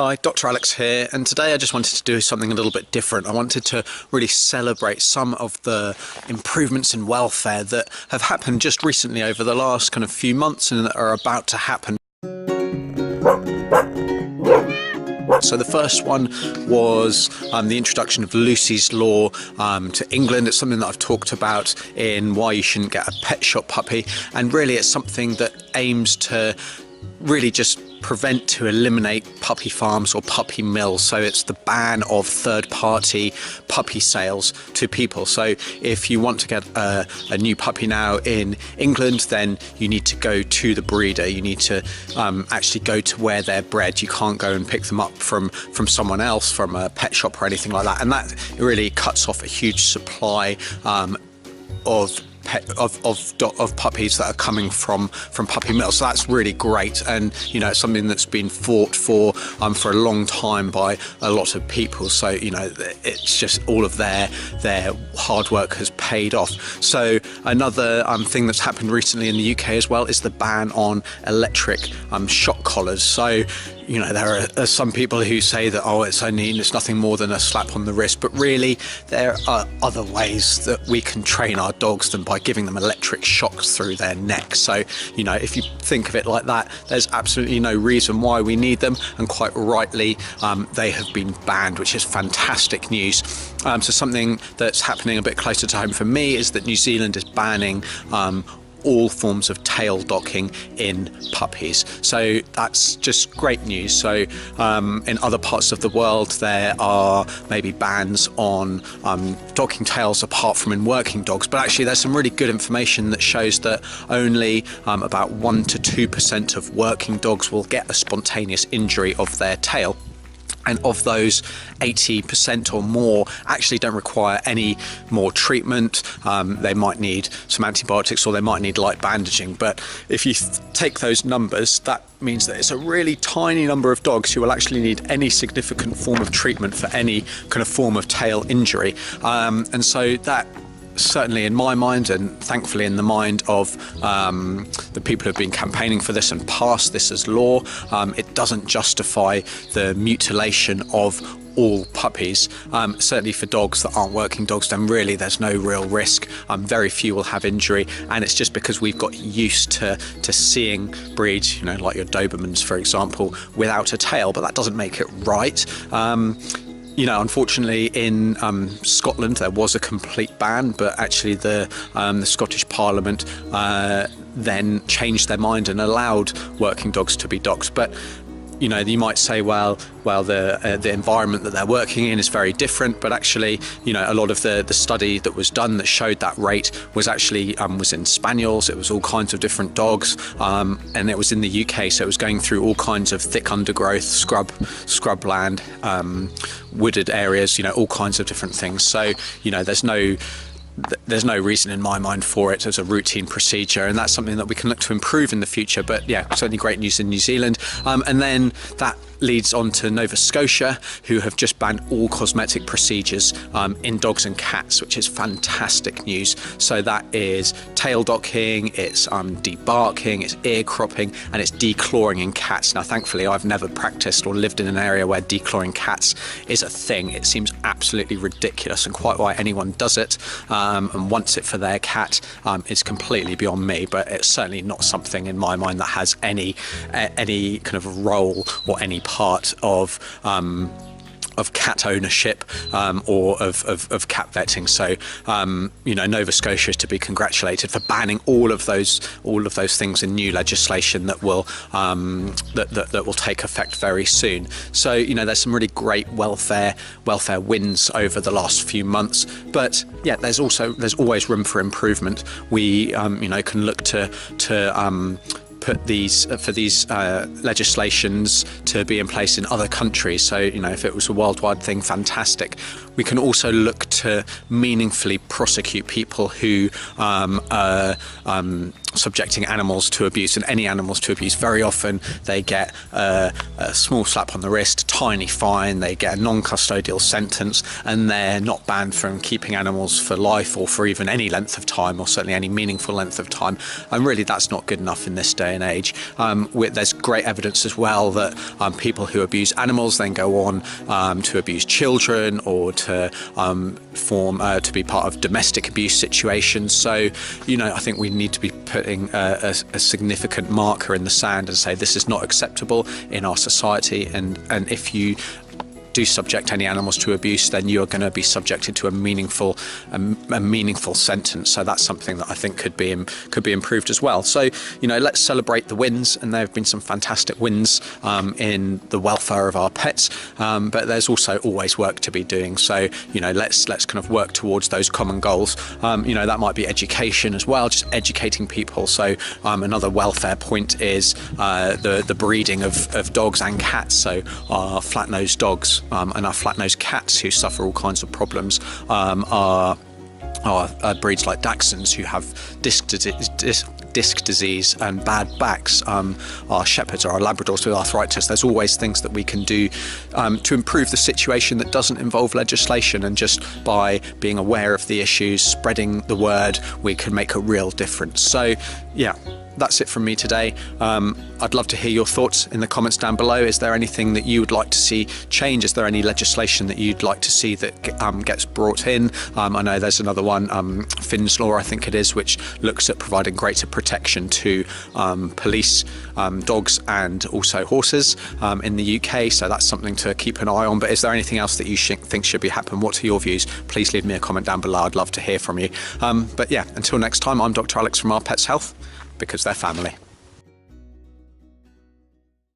Hi, Dr. Alex here, and today I just wanted to do something a little bit different. I wanted to really celebrate some of the improvements in welfare that have happened just recently over the last kind of few months and that are about to happen. So the first one was the introduction of Lucy's Law to England. It's something that I've talked about in Why You Shouldn't Get a Pet Shop Puppy, and really it's something that aims to really just prevent to eliminate puppy farms or puppy mills. So it's the ban of third-party puppy sales to people. So if you want to get a new puppy now in England, then you need to go to the breeder. You need to actually go to where they're bred. You can't go and pick them up from someone else, from a pet shop or anything like that. And that really cuts off a huge supply of puppies that are coming from puppy mills. So that's really great, and you know, it's something that's been fought for a long time by a lot of people. So you know, it's just all of their hard work has paid off. So another thing that's happened recently in the UK as well is the ban on electric shock collars. So you know, there are some people who say that, oh, it's nothing more than a slap on the wrist, but really there are other ways that we can train our dogs than by giving them electric shocks through their neck. So, you know, if you think of it like that, there's absolutely no reason why we need them, and quite rightly, they have been banned, which is fantastic news. So something that's happening a bit closer to home for me is that New Zealand is banning all forms of tail docking in puppies. So that's just great news. So in other parts of the world there are maybe bans on docking tails apart from in working dogs, but actually there's some really good information that shows that only about 1 to 2% of working dogs will get a spontaneous injury of their tail. And of those, 80% or more actually don't require any more treatment. They might need some antibiotics or they might need light bandaging. But if you take those numbers, that means that it's a really tiny number of dogs who will actually need any significant form of treatment for any kind of form of tail injury. And so that, certainly in my mind, and thankfully in the mind of the people who have been campaigning for this and passed this as law, it doesn't justify the mutilation of all puppies. Certainly for dogs that aren't working dogs, then really there's no real risk. Very few will have injury, and it's just because we've got used to seeing breeds, you know, like your Dobermans for example, without a tail, but that doesn't make it right. You know, unfortunately in Scotland there was a complete ban, but actually the Scottish Parliament then changed their mind and allowed working dogs to be docked. But you know, you might say, well, the environment that they're working in is very different, but actually, you know, a lot of the study that was done that showed that rate was actually was in spaniels. It was all kinds of different dogs, and it was in the UK, so it was going through all kinds of thick undergrowth, scrubland, wooded areas, you know, all kinds of different things. So, you know, there's no reason in my mind for it as a routine procedure, and that's something that we can look to improve in the future. But yeah, certainly great news in New Zealand. And then that leads on to Nova Scotia, who have just banned all cosmetic procedures in dogs and cats, which is fantastic news. So that is tail docking, it's debarking, it's ear cropping, and it's declawing in cats. Now thankfully I've never practiced or lived in an area where declawing cats is a thing. It seems absolutely ridiculous, and quite why anyone does it and wants it for their cat is completely beyond me, but it's certainly not something in my mind that has any kind of role or any part of cat ownership or of cat vetting. So you know, Nova Scotia is to be congratulated for banning all of those things in new legislation that will that will take effect very soon. So you know, there's some really great welfare wins over the last few months, but yeah, there's always room for improvement. We you know, can look to put these legislations to be in place in other countries. So you know, if it was a worldwide thing, fantastic. We can also look to meaningfully prosecute people who subjecting animals to abuse, and any animals to abuse. Very often they get a small slap on the wrist, a tiny fine, they get a non-custodial sentence, and they're not banned from keeping animals for life or for even any length of time, or certainly any meaningful length of time. And really that's not good enough in this day and age. There's great evidence as well that people who abuse animals then go on to abuse children, or to to be part of domestic abuse situations. So, I think we need to be putting a significant marker in the sand and say this is not acceptable in our society, and if you do subject any animals to abuse, then you're going to be subjected to a meaningful sentence. So that's something that I think could be improved as well. So let's celebrate the wins, and there have been some fantastic wins in the welfare of our pets, but there's also always work to be doing. So let's kind of work towards those common goals. That might be education as well, just educating people. So another welfare point is the breeding of dogs and cats. So our flat-nosed dogs and our flat-nosed cats, who suffer all kinds of problems, are breeds like Dachshunds, who have disc disease and bad backs, our Shepherds or our Labradors with arthritis. There's always things that we can do to improve the situation that doesn't involve legislation, and just by being aware of the issues, spreading the word, we can make a real difference. So yeah, that's it from me today. I'd love to hear your thoughts in the comments down below. Is there anything that you would like to see change? Is there any legislation that you'd like to see that gets brought in? I know there's another one, Finn's Law I think it is, which looks at providing greater protection to police, dogs and also horses in the UK. So that's something to keep an eye on. But is there anything else that you think should be happening? What are your views? Please leave me a comment down below. I'd love to hear from you. But yeah, until next time, I'm Dr. Alex from Our Pets Health, because they're family.